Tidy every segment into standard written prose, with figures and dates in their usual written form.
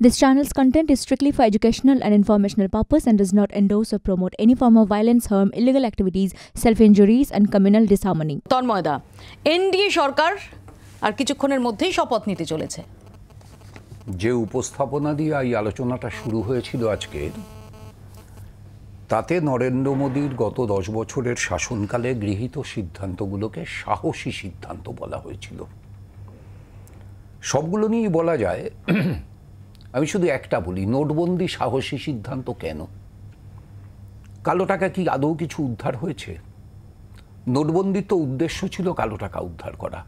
This channel's content is strictly for educational and informational purpose and does not endorse or promote any form of violence, harm, illegal activities, self-injuries and communal disharmony. তন্ময়দা, NDA সরকার আর কিছুক্ষণের মধ্যেই শপথ নিতে চলেছে। যে উপস্থাপনা দিয়ে এই আলোচনাটা শুরু হয়েছিল আজকে, তাতে নরেন্দ্র মোদীর গত 10 বছরের শাসনকালে গৃহীত সিদ্ধান্তগুলোকে সাহসী সিদ্ধান্ত বলা হয়েছিল। সবগুলো নিয়েই বলা যায়। আমি শুধু একটা বলি, নোটবন্দি সাহসী সিদ্ধান্ত কেন? কালো টাকা কি আদৌ কিছু উদ্ধার হয়েছে? নোটবন্দির তো উদ্দেশ্য ছিল কালো টাকা উদ্ধার করা,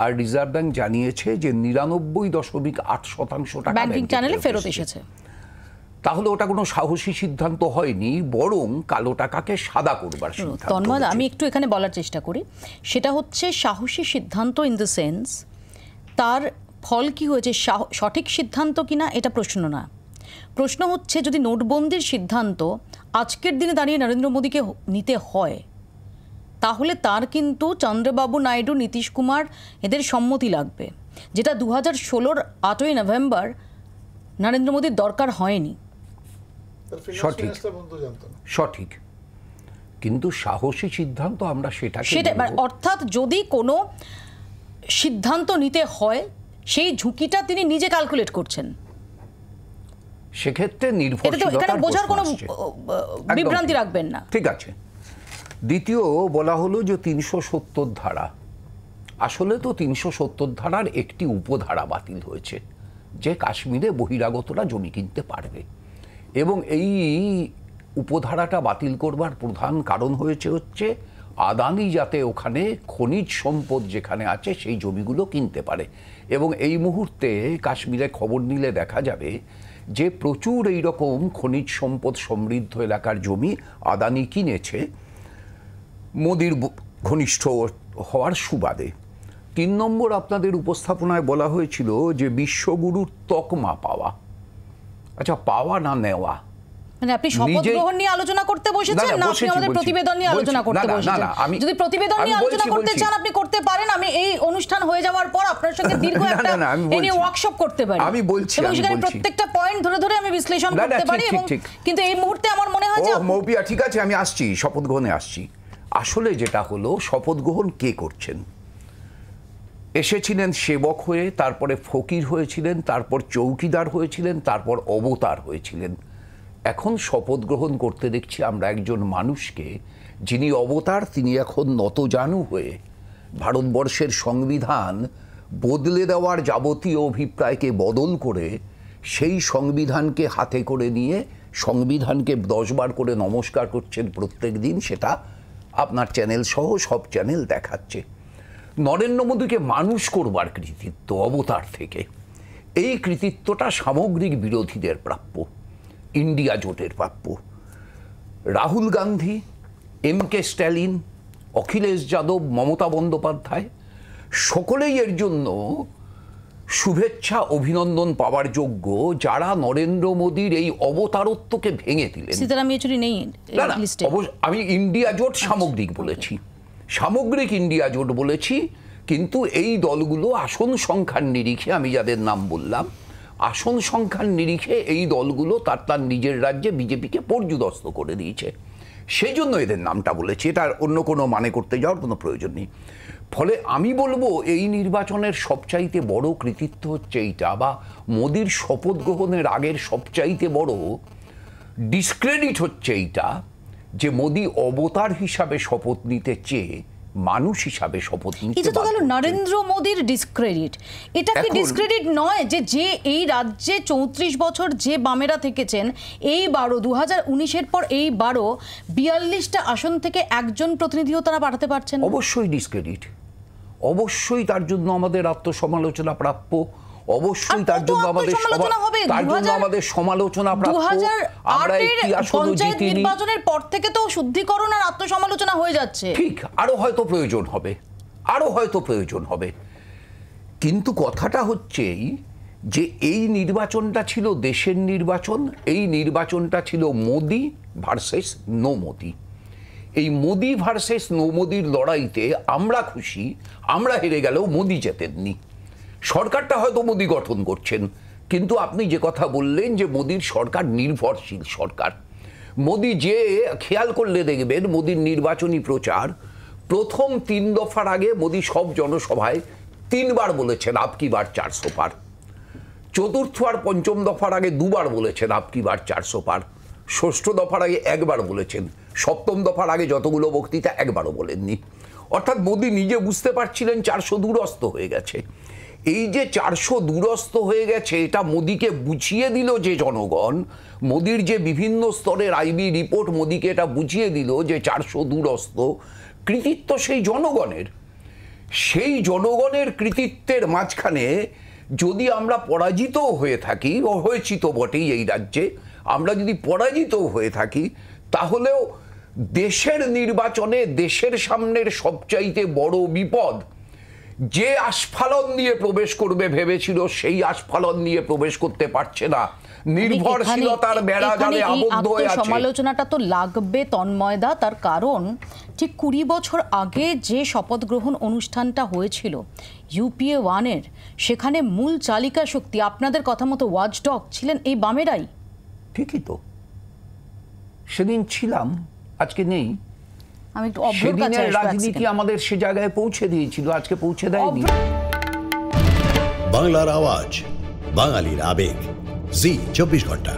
আর রিজার্ভ ব্যাংক জানিয়েছে যে 99.8% টাকা ব্যাংকিং চ্যানেলে ফেরত এসেছে। তাহলে ওটা কোনো সাহসী সিদ্ধান্ত হয়নি, বরং কালো টাকাকে সাদা করবার সিদ্ধান্ত। তন্ময়দা, আমি একটু এখানে বলার চেষ্টা করি, সেটা হচ্ছে সাহসী সিদ্ধান্ত ইন দ্য সেন্স তার ফল কি হয়েছে, সঠিক সিদ্ধান্ত কিনা এটা প্রশ্ন না। প্রশ্ন হচ্ছে যদি নোটবন্দির সিদ্ধান্ত আজকের দিনে দাঁড়িয়ে নরেন্দ্র মোদীকে নিতে হয়, তাহলে তার কিন্তু চন্দ্রবাবু নাইডু, নীতিশ কুমার এদের সম্মতি লাগবে, যেটা 2016-র 8ই নভেম্বর নরেন্দ্র মোদীর দরকার হয়নি। সঠিক সঠিক, কিন্তু সাহসী সিদ্ধান্ত আমরা সেটা অর্থাৎ যদি কোনো সিদ্ধান্ত নিতে হয় সেই ঝুঁকিটা তিনি নিজে ক্যালকুলেট করছেন, সেক্ষেত্রে নির্ভরশীলতা বোঝার কোনো বিভ্রান্তি রাখবেন না। ঠিক আছে। দ্বিতীয় বলা হলো যে 370 ধারা, আসলে তো 370 ধারার একটি উপধারা বাতিল হয়েছে, যে কাশ্মীরে বহিরাগতরা জমি কিনতে পারবে, এবং এই উপধারাটা বাতিল করবার প্রধান কারণ হচ্ছে আদানি যাতে ওখানে খনিজ সম্পদ যেখানে আছে সেই জমিগুলো কিনতে পারে। এবং এই মুহূর্তে কাশ্মীরে খবর নিলে দেখা যাবে যে প্রচুর এইরকম খনিজ সম্পদ সমৃদ্ধ এলাকার জমি আদানি কিনেছে মোদির ঘনিষ্ঠ হওয়ার সুবাদে। 3 নম্বর, আপনাদের উপস্থাপনায় বলা হয়েছিল যে বিশ্বগুরুর তকমা পাওয়া। আচ্ছা, পাওয়া না নেওয়া, মানে আপনি শপথ গ্রহণ নিয়ে আলোচনা করতে বসেছেন না আপনি আমাদের প্রতিবেদন নিয়ে আলোচনা করতে বসেছেন? যদি প্রতিবেদন নিয়ে আলোচনা করতে চান আপনি করতে পারেন, আমি এই অনুষ্ঠান হয়ে যাওয়ার পর আপনার সঙ্গে দীর্ঘ একটা এই ওয়ার্কশপ করতে পারি। আমি বলছি, এবং সেখানে প্রত্যেকটা পয়েন্ট ধরে ধরে আমি বিশ্লেষণ করতে পারি। কিন্তু এই মুহূর্তে আমার মনে হয় যে মৌপিয়া, ঠিক আছে, আমি আসছি, শপথ গ্রহণে আসছি। আসলে যেটা হলো, শপথ গ্রহণ কে করছেন? এসেছিলেন সেবক হয়ে, তারপরে ফকির হয়েছিলেন, তারপর চৌকিদার হয়েছিলেন, তারপর অবতার হয়েছিলেন। এখন শপথ গ্রহণ করতে দেখছি আমরা একজন মানুষকে, যিনি অবতার, তিনি এখন নতজানু হয়ে ভারতবর্ষের সংবিধান বদলে দেওয়ার যাবতীয় অভিপ্রায়কে বদল করে সেই সংবিধানকে হাতে করে নিয়ে সংবিধানকে 10 বার করে নমস্কার করছেন প্রত্যেক দিন। সেটা আপনার চ্যানেল সহ সব চ্যানেল দেখাচ্ছে। নরেন্দ্র মোদীকে মানুষ করবার কৃতিত্ব অবতার থেকে, এই কৃতিত্বটা সামগ্রিক বিরোধীদের প্রাপ্য, ইন্ডিয়া জোটের প্রাপ্য। রাহুল গান্ধী, MK স্ট্যালিন, অখিলেশ যাদব, মমতা বন্দ্যোপাধ্যায় সকলেই এর জন্য শুভেচ্ছা অভিনন্দন পাওয়ার যোগ্য, যারা নরেন্দ্র মোদীর এই অবতারত্বকে ভেঙে দিলেন। সীতারাম ইয়েচুরি নেই লিস্টে। আমি ইন্ডিয়া জোট সামগ্রিক বলেছি, সামগ্রিক ইন্ডিয়া জোট বলেছি, কিন্তু এই দলগুলো আসন সংখ্যার নিরিখে, আমি যাদের নাম বললাম, আসন সংখ্যার নিরিখে এই দলগুলো তার নিজের রাজ্যে বিজেপিকে পর্যুদস্ত করে দিয়েছে। সেই জন্য এদের নামটা বলেছি, এটা অন্য কোনো মানে করতে যাওয়ার কোনো প্রয়োজন নেই। ফলে আমি বলবো এই নির্বাচনের সবচাইতে বড় কৃতিত্ব হচ্ছে এইটা, বা মোদির শপথ গ্রহণের আগের সবচাইতে বড় ডিসক্রেডিট হচ্ছে এইটা, যে মোদি অবতার হিসাবে শপথ নিতে চেয়ে মানুষ হিসাবে শপথ নিতে। এটা তো গেল নরেন্দ্র মোদীর ডিসক্রেডিট। এটা কি ডিসক্রেডিট নয় যে এই রাজ্যে 34 বছর যে বামেরা থেকেছেন, এইবারও 2019-এর পর এইবারও 42টা আসন থেকে একজন প্রতিনিধিও তারা পাঠাতে পারছেন? অবশ্যই ডিসক্রেডিট, অবশ্যই তার জন্য আমাদের আত্মসমালোচনা প্রাপ্য, অবশ্যই তার জন্য আমাদের সমালোচনা প্রাপ্য। আমরা পঞ্চায়েত নির্বাচনের পর থেকে তো শুদ্ধিকরণ আর আত্মসমালোচনা হয়ে যাচ্ছে। ঠিক, আরো হয়তো প্রয়োজন হবে, আরো হয়তো প্রয়োজন হবে। কিন্তু কথাটা হচ্ছে যে এই নির্বাচনটা ছিল দেশের নির্বাচন, এই নির্বাচনটা ছিল মোদি ভার্সেস নো মোদি। এই মোদি ভার্সেস নো মোদির লড়াইতে আমরা খুশি, আমরা হেরে গেলেও মোদি জেতেননি। সরকারটা হয়তো মোদি গঠন করছেন, কিন্তু আপনি যে কথা বললেন যে মোদির সরকার নির্ভরশীল সরকার, মোদি যে খেয়াল করলে দেখবেন মোদির নির্বাচনী প্রচার প্রথম 3 দফার আগে মোদি সব জনসভায় 3 বার বলেছেন আপকি বার 400 পার, চতুর্থ আর পঞ্চম দফার আগে 2 বার বলেছেন আপকি বার 400 পার, ষষ্ঠ দফার আগে 1 বার বলেছেন, সপ্তম দফার আগে যতগুলো বক্তৃতা একবারও বলেননি। অর্থাৎ মোদি নিজে বুঝতে পারছিলেন 400 দূরস্থ হয়ে গেছে। এই যে 400 দূরস্থ হয়ে গেছে এটা মোদিকে বুঝিয়ে দিল যে জনগণ, মোদির যে বিভিন্ন স্তরের আইবি রিপোর্ট মোদিকে এটা বুঝিয়ে দিল যে 400 দূরস্থ, কৃতিত্ব সেই জনগণের। সেই জনগণের কৃতিত্বের মাঝখানে যদি আমরা পরাজিত হয়ে থাকি, হয়েছি তো বটেই এই রাজ্যে, আমরা যদি পরাজিত হয়ে থাকি তাহলেও দেশের নির্বাচনে দেশের সামনের সবচাইতে বড় বিপদ, যে আস্ফালন নিয়ে প্রবেশ করবে ভেবেছিল সেই আস্ফালন নিয়ে প্রবেশ করতে পারছে না, নির্ভরশীলতার বেড়া জালে আবদ্ধ হয়ে আছে। সমালোচনাটা তো লাগবে তন্ময়দা, তার কারণ ঠিক 20 বছর আগে যে শপথ গ্রহণ অনুষ্ঠানটা হয়েছিল UPA 1-এর, সেখানে মূল চালিকা শক্তি আপনাদের কথা মতো ওয়াচডগ ছিলেন এই বামেরাই। ঠিকই তো, সেদিন ছিলাম, আজকে নেই। আমি একটু সেদিনের রাজনীতি আমাদের সে জায়গায় পৌঁছে দিয়েছিল, আজকে পৌঁছে দেয়নি। বাংলার আওয়াজ, বাঙালির আবেগ, জি 24 ঘন্টা।